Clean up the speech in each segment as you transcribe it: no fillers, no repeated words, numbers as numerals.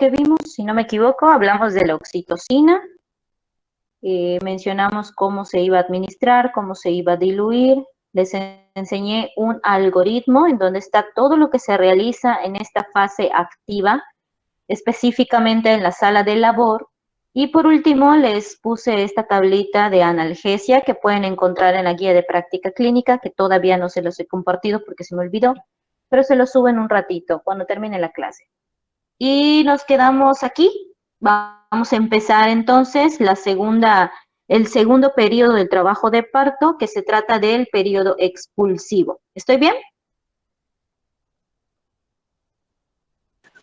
que vimos, si no me equivoco, hablamos de la oxitocina, mencionamos cómo se iba a administrar, cómo se iba a diluir, les enseñé un algoritmo en donde está todo lo que se realiza en esta fase activa, específicamente en la sala de labor, y por último les puse esta tablita de analgesia que pueden encontrar en la guía de práctica clínica, que todavía no se los he compartido porque se me olvidó, pero se los subo en un ratito, cuando termine la clase. Y nos quedamos aquí. Vamos a empezar entonces el segundo periodo del trabajo de parto, que se trata del periodo expulsivo. ¿Estoy bien?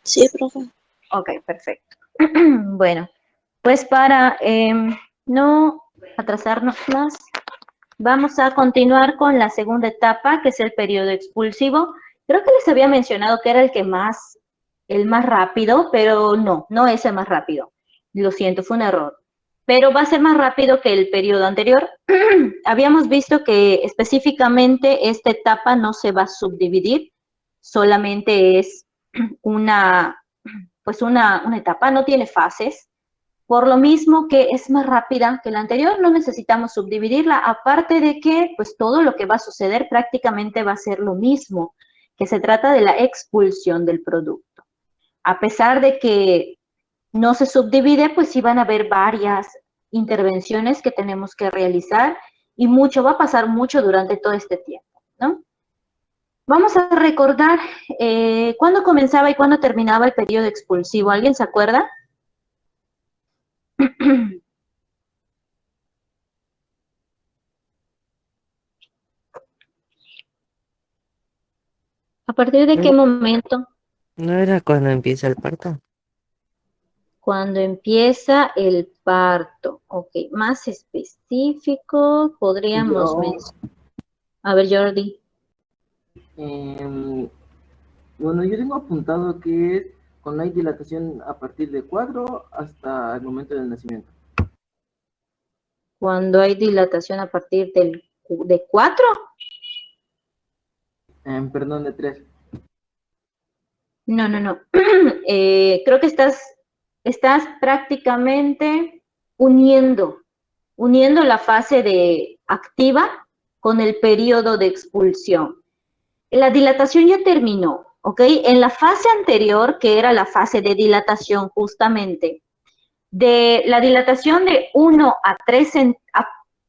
Sí, profe. Ok, perfecto. Bueno, pues para no atrasarnos más, vamos a continuar con la segunda etapa, que es el periodo expulsivo. Creo que les había mencionado que era el más rápido, pero no es el más rápido. Lo siento, fue un error. Pero va a ser más rápido que el periodo anterior. Habíamos visto que específicamente esta etapa no se va a subdividir, solamente es una, una etapa, no tiene fases. Por lo mismo que es más rápida que la anterior, no necesitamos subdividirla, aparte de que pues todo lo que va a suceder prácticamente va a ser lo mismo, que se trata de la expulsión del producto. A pesar de que no se subdivide, pues sí van a haber varias intervenciones que tenemos que realizar y va a pasar mucho durante todo este tiempo, ¿no? Vamos a recordar cuándo comenzaba y cuándo terminaba el periodo expulsivo. ¿Alguien se acuerda? ¿A partir de qué ¿No, momento? no era cuando empieza el parto? Cuando empieza el parto. Ok, más específico, podríamos Yo, mencionar. A ver, Jordi. em, bueno, yo tengo apuntado que es cuando hay dilatación a partir de 4 hasta el momento del nacimiento. Cuando hay dilatación a partir de 4. Perdón, de 3. No. Creo que estás prácticamente uniendo, uniendo la fase de activa con el periodo de expulsión. La dilatación ya terminó, ¿ok? En la fase anterior, que era la fase de dilatación justamente, de la dilatación de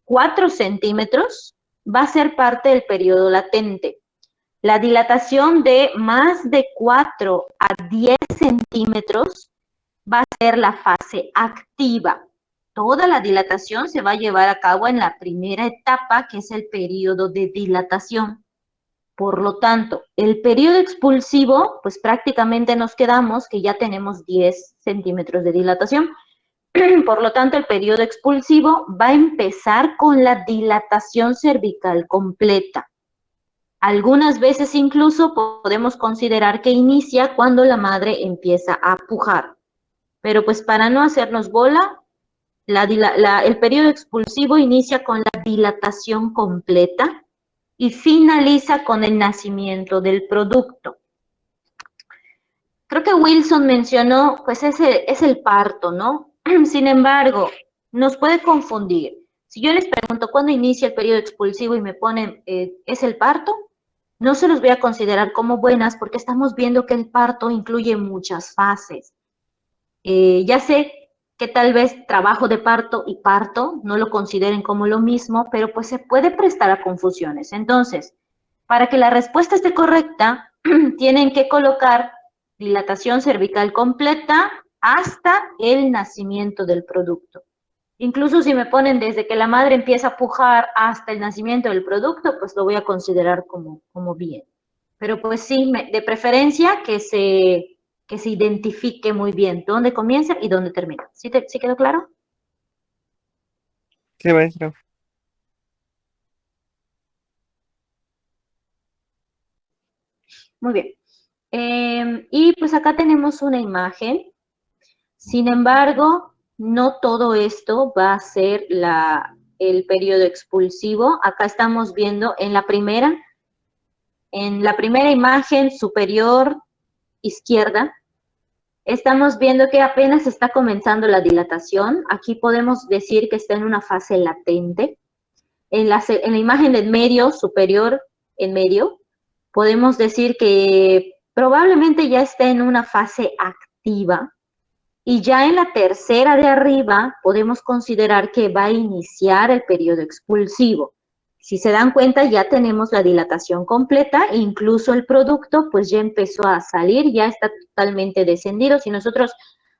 4 centímetros va a ser parte del periodo latente. La dilatación de más de 4 a 10 centímetros va a ser la fase activa. Toda la dilatación se va a llevar a cabo en la primera etapa, que es el periodo de dilatación. Por lo tanto, el periodo expulsivo, pues prácticamente nos quedamos que ya tenemos 10 centímetros de dilatación. Por lo tanto, el periodo expulsivo va a empezar con la dilatación cervical completa. Algunas veces incluso podemos considerar que inicia cuando la madre empieza a pujar. Pero pues para no hacernos bola, el periodo expulsivo inicia con la dilatación completa y finaliza con el nacimiento del producto. Creo que Wilson mencionó, pues es el parto, ¿no? Sin embargo, nos puede confundir. Si yo les pregunto cuándo inicia el periodo expulsivo y me ponen, ¿es el parto? No se los voy a considerar como buenas porque estamos viendo que el parto incluye muchas fases. Ya sé que tal vez trabajo de parto y parto no lo consideren como lo mismo, pero pues se puede prestar a confusiones. Entonces, para que la respuesta esté correcta, tienen que colocar dilatación cervical completa hasta el nacimiento del producto. Incluso si me ponen desde que la madre empieza a pujar hasta el nacimiento del producto, pues lo voy a considerar como bien. Pero pues sí, de preferencia que se identifique muy bien dónde comienza y dónde termina. ¿Sí quedó claro? Sí, maestro. Muy bien. Y pues acá tenemos una imagen. Sin embargo, no todo esto va a ser el periodo expulsivo. Acá estamos viendo en la primera imagen superior izquierda, estamos viendo que apenas está comenzando la dilatación. Aquí podemos decir que está en una fase latente. En la imagen del medio, superior, en medio, podemos decir que probablemente ya está en una fase activa. Y ya en la tercera de arriba podemos considerar que va a iniciar el periodo expulsivo. Si se dan cuenta, ya tenemos la dilatación completa e incluso el producto pues ya empezó a salir, ya está totalmente descendido. Si nosotros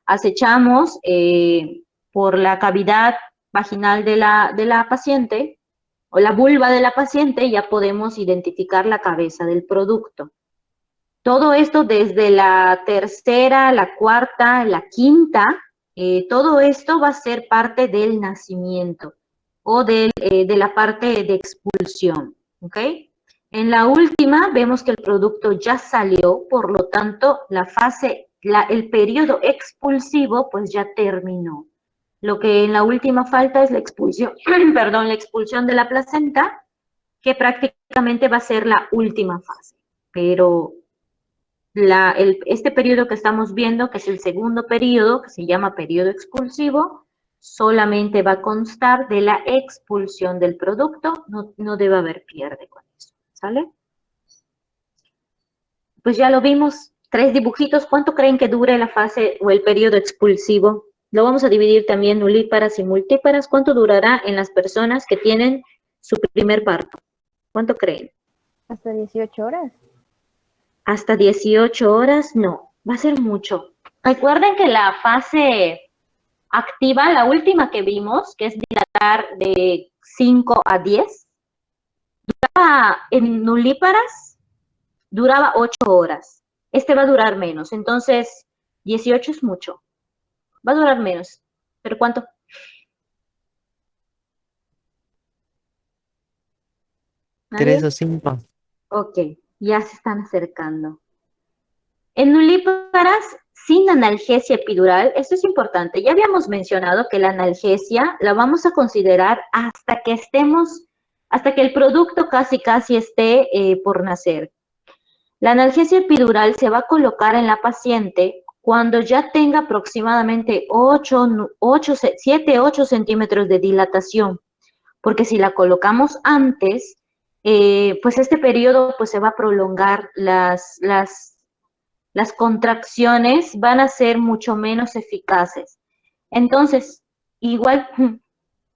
acechamos por la cavidad vaginal de la paciente o la vulva de la paciente, ya podemos identificar la cabeza del producto. Todo esto desde la tercera, la cuarta, la quinta, todo esto va a ser parte del nacimiento o de la parte de expulsión, ¿ok? En la última vemos que el producto ya salió, por lo tanto, el periodo expulsivo pues ya terminó. Lo que en la última falta es la expulsión, perdón, la expulsión de la placenta, que prácticamente va a ser la última fase. Pero este periodo que estamos viendo, que es el segundo periodo, que se llama periodo expulsivo, solamente va a constar de la expulsión del producto, no debe haber pierde con eso, ¿sale? Pues ya lo vimos, 3 dibujitos. ¿Cuánto creen que dure la fase o el periodo expulsivo? Lo vamos a dividir también nulíparas y multíparas. ¿Cuánto durará en las personas que tienen su primer parto? ¿Cuánto creen? Hasta 18 horas. Hasta 18 horas, no, va a ser mucho. Recuerden que la fase activa, la última que vimos, que es dilatar de 5 a 10, en nulíparas duraba 8 horas. Este va a durar menos, entonces 18 es mucho. Va a durar menos. ¿Pero cuánto? ¿Nadie? 3 o 5. Ok, ya se están acercando. En nulíparas sin analgesia epidural, esto es importante, ya habíamos mencionado que la analgesia la vamos a considerar hasta que el producto casi esté por nacer. La analgesia epidural se va a colocar en la paciente cuando ya tenga aproximadamente 7, 8 centímetros de dilatación, porque si la colocamos antes, pues este periodo pues se va a prolongar, las contracciones van a ser mucho menos eficaces. Entonces, igual,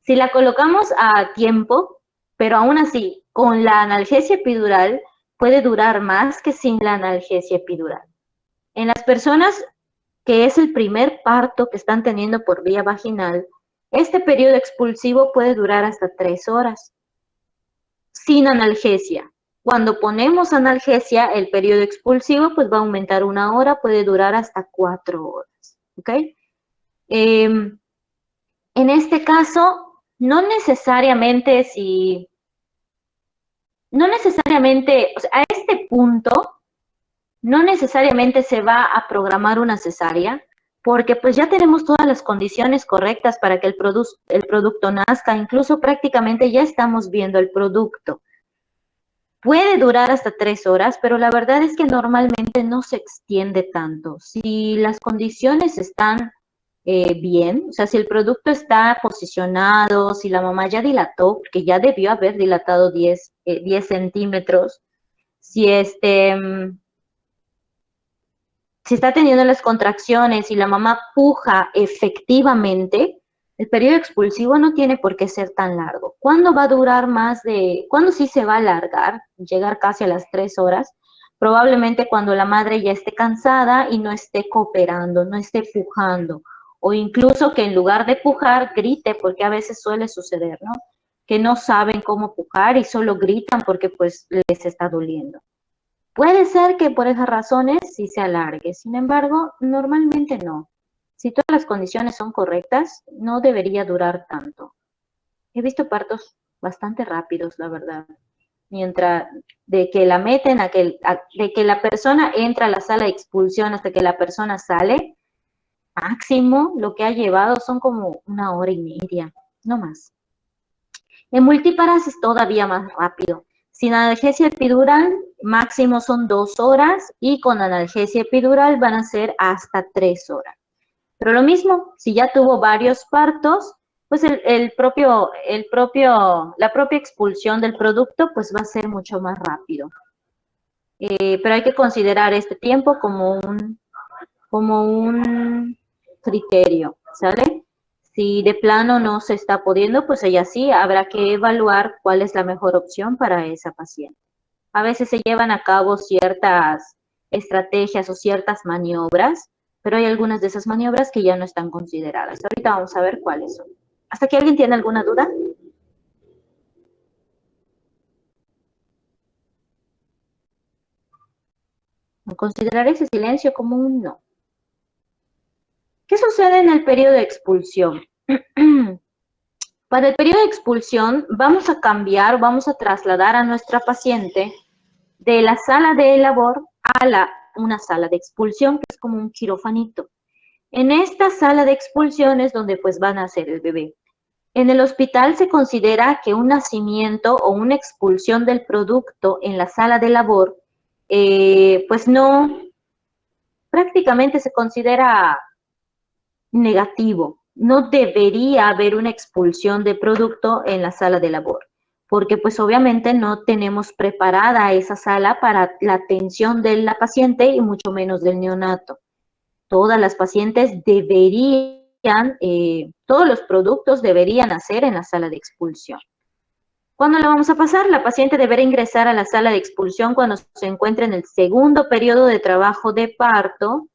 si la colocamos a tiempo, pero aún así, con la analgesia epidural, puede durar más que sin la analgesia epidural. En las personas que es el primer parto que están teniendo por vía vaginal, este periodo expulsivo puede durar hasta 3 horas, sin analgesia. Cuando ponemos analgesia, el periodo expulsivo pues va a aumentar 1 hora, puede durar hasta 4 horas, ¿ok? En este caso, no necesariamente, o sea, a este punto, no necesariamente se va a programar una cesárea, porque pues ya tenemos todas las condiciones correctas para que el producto nazca, incluso prácticamente ya estamos viendo el producto. Puede durar hasta 3 horas, pero la verdad es que normalmente no se extiende tanto. Si las condiciones están bien, o sea, si el producto está posicionado, si la mamá ya dilató, porque ya debió haber dilatado 10 centímetros, si si está teniendo las contracciones y la mamá puja efectivamente, el periodo expulsivo no tiene por qué ser tan largo. ¿Cuándo va a durar cuándo sí se va a alargar, llegar casi a las 3 horas? Probablemente cuando la madre ya esté cansada y no esté cooperando, no esté pujando, o incluso que en lugar de pujar, grite, porque a veces suele suceder, ¿no? Que no saben cómo pujar y solo gritan porque pues les está doliendo. Puede ser que por esas razones sí se alargue, sin embargo, normalmente no. Si todas las condiciones son correctas, no debería durar tanto. He visto partos bastante rápidos, la verdad. Mientras de que la meten de que la persona entra a la sala de expulsión hasta que la persona sale, máximo lo que ha llevado son como 1 hora y media, no más. En multíparas es todavía más rápido. Sin analgesia epidural, máximo son 2 horas y con analgesia epidural van a ser hasta 3 horas. Pero lo mismo, si ya tuvo varios partos, pues la propia expulsión del producto pues va a ser mucho más rápido. Pero hay que considerar este tiempo como un criterio, ¿sale? Si de plano no se está pudiendo, pues ella sí, habrá que evaluar cuál es la mejor opción para esa paciente. A veces se llevan a cabo ciertas estrategias o ciertas maniobras, pero hay algunas de esas maniobras que ya no están consideradas. Ahorita vamos a ver cuáles son. ¿Hasta que alguien tiene alguna duda? Considerar ese silencio como un no. ¿Qué sucede en el periodo de expulsión? Para el periodo de expulsión vamos a cambiar, vamos a trasladar a nuestra paciente de la sala de labor a una sala de expulsión, que es como un quirofanito. En esta sala de expulsión es donde pues van a nacer el bebé. En el hospital se considera que un nacimiento o una expulsión del producto en la sala de labor, pues no, prácticamente se considera negativo. No debería haber una expulsión de producto en la sala de labor, porque pues obviamente no tenemos preparada esa sala para la atención de la paciente y mucho menos del neonato. Todas las pacientes todos los productos deberían hacer en la sala de expulsión. ¿Cuándo la vamos a pasar? La paciente deberá ingresar a la sala de expulsión cuando se encuentre en el segundo periodo de trabajo de parto,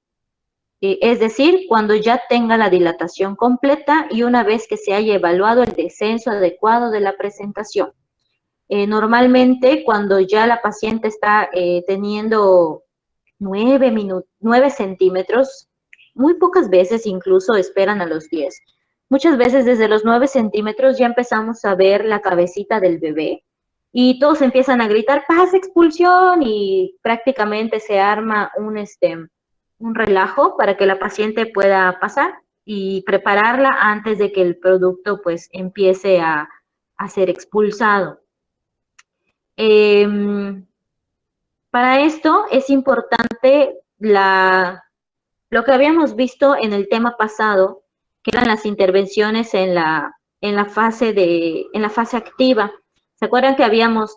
es decir, cuando ya tenga la dilatación completa y una vez que se haya evaluado el descenso adecuado de la presentación. Normalmente, cuando ya la paciente está teniendo 9 centímetros, muy pocas veces incluso esperan a los 10. Muchas veces desde los 9 centímetros ya empezamos a ver la cabecita del bebé y todos empiezan a gritar, ¡pasa expulsión! Y prácticamente se arma un relajo para que la paciente pueda pasar y prepararla antes de que el producto pues empiece a ser expulsado. Para esto es importante lo que habíamos visto en el tema pasado, que eran las intervenciones en la fase activa. ¿Se acuerdan que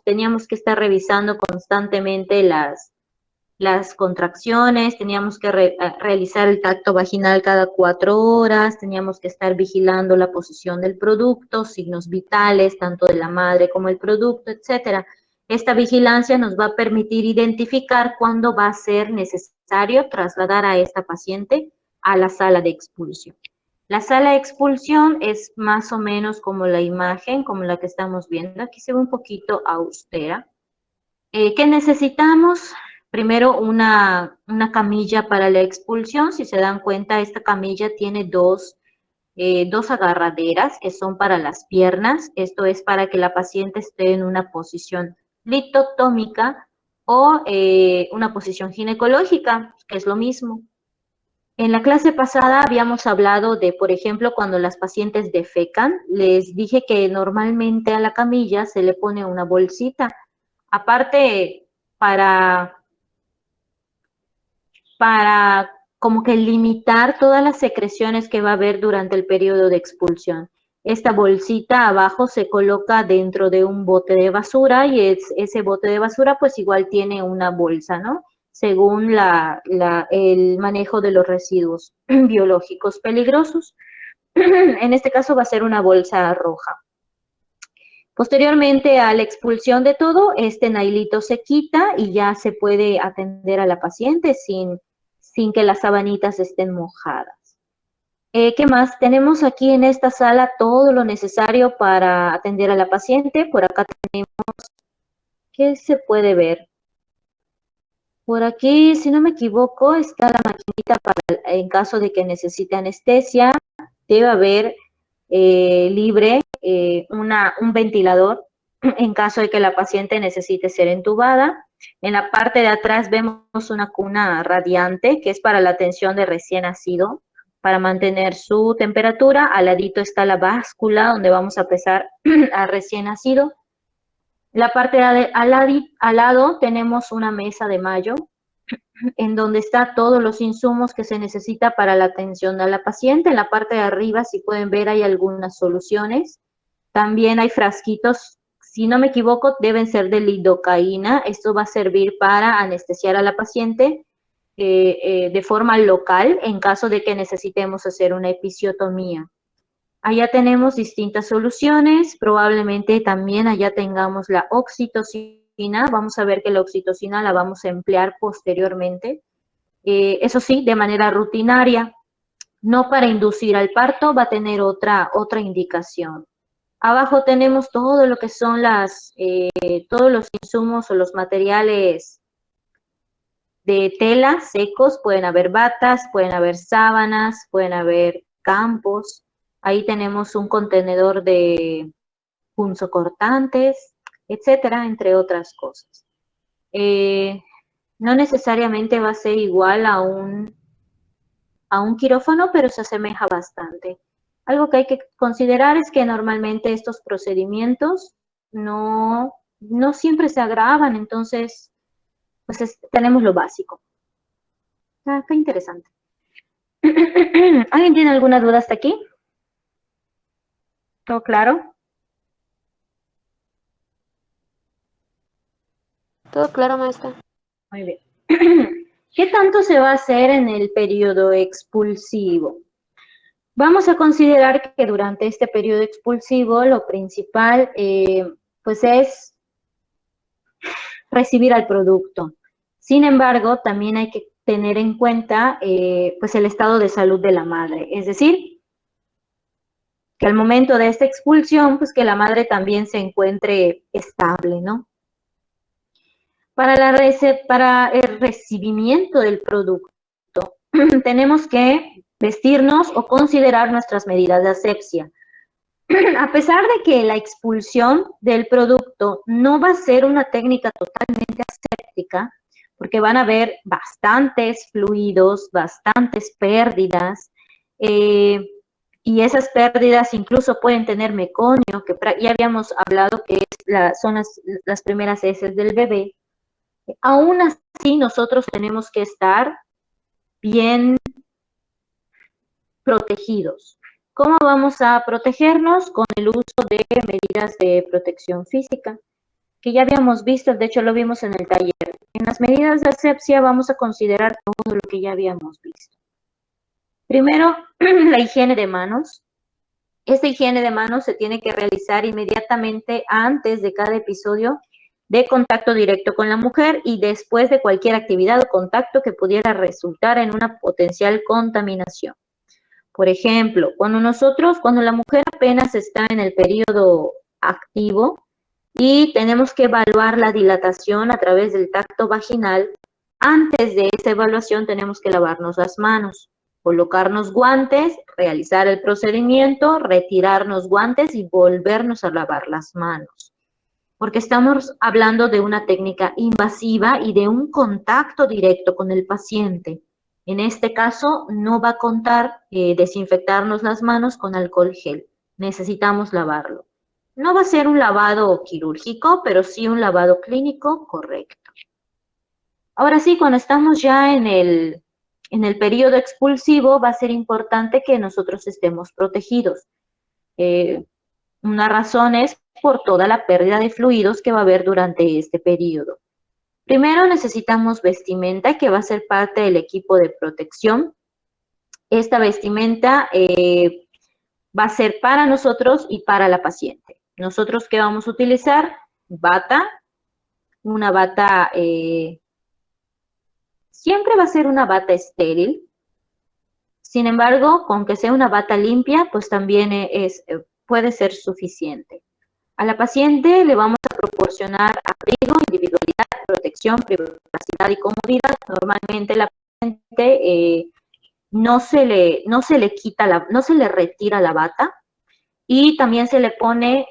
teníamos que estar revisando constantemente las contracciones, teníamos que realizar el tacto vaginal cada 4 horas, teníamos que estar vigilando la posición del producto, signos vitales, tanto de la madre como el producto, etcétera? Esta vigilancia nos va a permitir identificar cuándo va a ser necesario trasladar a esta paciente a la sala de expulsión. La sala de expulsión es más o menos como la imagen, como la que estamos viendo. Aquí se ve un poquito austera. ¿Qué necesitamos? Primero, una camilla para la expulsión. Si se dan cuenta, esta camilla tiene dos agarraderas que son para las piernas. Esto es para que la paciente esté en una posición litotómica o una posición ginecológica, que es lo mismo. En la clase pasada habíamos hablado de, por ejemplo, cuando las pacientes defecan, les dije que normalmente a la camilla se le pone una bolsita. Aparte, para como que limitar todas las secreciones que va a haber durante el periodo de expulsión. Esta bolsita abajo se coloca dentro de un bote de basura y ese bote de basura pues igual tiene una bolsa, ¿no? Según el manejo de los residuos biológicos peligrosos. En este caso va a ser una bolsa roja. Posteriormente a la expulsión de todo, este nailito se quita y ya se puede atender a la paciente sin que las sabanitas estén mojadas. ¿Qué más? Tenemos aquí en esta sala todo lo necesario para atender a la paciente. Por acá tenemos, ¿qué se puede ver? Por aquí, si no me equivoco, está la maquinita en caso de que necesite anestesia. Debe haber libre un ventilador en caso de que la paciente necesite ser entubada. En la parte de atrás vemos una cuna radiante que es para la atención de recién nacido, para mantener su temperatura. Al ladito está la báscula donde vamos a pesar al recién nacido. La parte al lado tenemos una mesa de Mayo, en donde está todos los insumos que se necesita para la atención a la paciente. En la parte de arriba, si pueden ver, hay algunas soluciones. También hay frasquitos, si no me equivoco, deben ser de lidocaína. Esto va a servir para anestesiar a la paciente de forma local en caso de que necesitemos hacer una episiotomía. Allá tenemos distintas soluciones, probablemente también allá tengamos la oxitocina. Vamos a ver que la oxitocina la vamos a emplear posteriormente. Eso sí, de manera rutinaria, no para inducir al parto, va a tener otra indicación. Abajo tenemos todo lo que son todos los insumos o los materiales de tela secos. Pueden haber batas, pueden haber sábanas, pueden haber campos. Ahí tenemos un contenedor de punzocortantes, etcétera, entre otras cosas. No necesariamente va a ser igual a un quirófano, pero se asemeja bastante. Algo que hay que considerar es que normalmente estos procedimientos no siempre se agravan, entonces pues tenemos lo básico. Qué interesante. ¿Alguien tiene alguna duda hasta aquí? ¿Todo claro? Todo claro, maestra. Muy bien. ¿Qué tanto se va a hacer en el periodo expulsivo? Vamos a considerar que durante este periodo expulsivo lo principal pues es recibir al producto. Sin embargo, también hay que tener en cuenta pues el estado de salud de la madre, es decir, que al momento de esta expulsión, pues que la madre también se encuentre estable, ¿no? Para el recibimiento del producto, tenemos que vestirnos o considerar nuestras medidas de asepsia. A pesar de que la expulsión del producto no va a ser una técnica totalmente aséptica, porque van a haber bastantes fluidos, bastantes pérdidas, y esas pérdidas incluso pueden tener meconio, que ya habíamos hablado que son las primeras heces del bebé. Aún así, nosotros tenemos que estar bien protegidos. ¿Cómo vamos a protegernos? Con el uso de medidas de protección física, que ya habíamos visto, de hecho lo vimos en el taller. En las medidas de asepsia vamos a considerar todo lo que ya habíamos visto. Primero, la higiene de manos. Esta higiene de manos se tiene que realizar inmediatamente antes de cada episodio de contacto directo con la mujer y después de cualquier actividad o contacto que pudiera resultar en una potencial contaminación. Por ejemplo, cuando la mujer apenas está en el periodo activo y tenemos que evaluar la dilatación a través del tacto vaginal, antes de esa evaluación tenemos que lavarnos las manos, colocarnos guantes, realizar el procedimiento, retirarnos guantes y volvernos a lavar las manos. Porque estamos hablando de una técnica invasiva y de un contacto directo con el paciente. En este caso, no va a contar desinfectarnos las manos con alcohol gel. Necesitamos lavarlo. No va a ser un lavado quirúrgico, pero sí un lavado clínico correcto. Ahora sí, cuando estamos ya en el periodo expulsivo, va a ser importante que nosotros estemos protegidos. Una razón es por toda la pérdida de fluidos que va a haber durante este periodo. Primero necesitamos vestimenta que va a ser parte del equipo de protección. Esta vestimenta va a ser para nosotros y para la paciente. Nosotros, ¿qué vamos a utilizar? Bata, una bata, siempre va a ser una bata estéril. Sin embargo, con que sea una bata limpia, pues también puede ser suficiente. A la paciente le vamos a proporcionar abrigo, individualidad, protección, privacidad y comodidad. Normalmente la paciente no se le retira la bata y también se le pone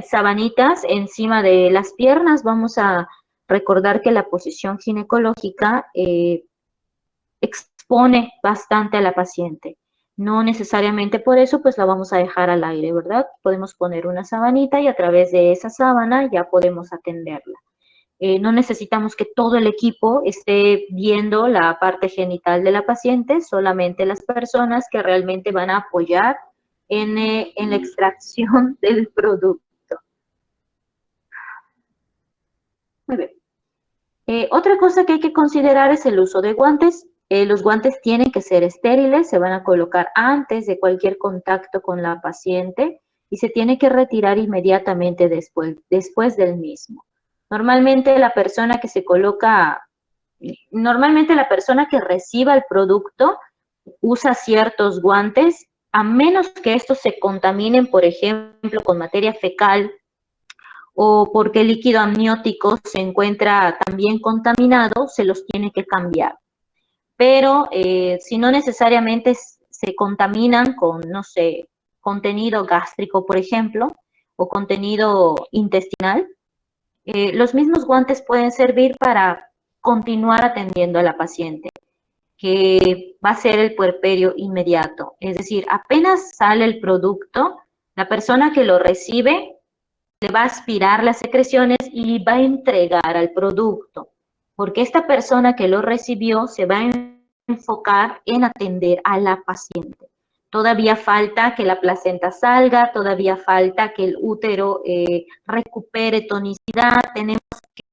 sabanitas encima de las piernas. Vamos a recordar que la posición ginecológica expone bastante a la paciente. No necesariamente por eso, pues la vamos a dejar al aire, ¿verdad? Podemos poner una sabanita y a través de esa sábana ya podemos atenderla. No necesitamos que todo el equipo esté viendo la parte genital de la paciente, solamente las personas que realmente van a apoyar en la extracción del producto. Muy bien. Otra cosa que hay que considerar es el uso de guantes. Los guantes tienen que ser estériles, se van a colocar antes de cualquier contacto con la paciente y se tiene que retirar inmediatamente después del mismo. Normalmente la persona que reciba el producto usa ciertos guantes, a menos que estos se contaminen, por ejemplo, con materia fecal o porque el líquido amniótico se encuentra también contaminado, se los tiene que cambiar. Pero si no necesariamente se contaminan con, no sé, contenido gástrico, por ejemplo, o contenido intestinal, los mismos guantes pueden servir para continuar atendiendo a la paciente, que va a ser el puerperio inmediato. Es decir, apenas sale el producto, la persona que lo recibe le va a aspirar las secreciones y va a entregar al producto, porque esta persona que lo recibió se va a enfocar en atender a la paciente. Todavía falta que la placenta salga, todavía falta que el útero recupere tonicidad, tenemos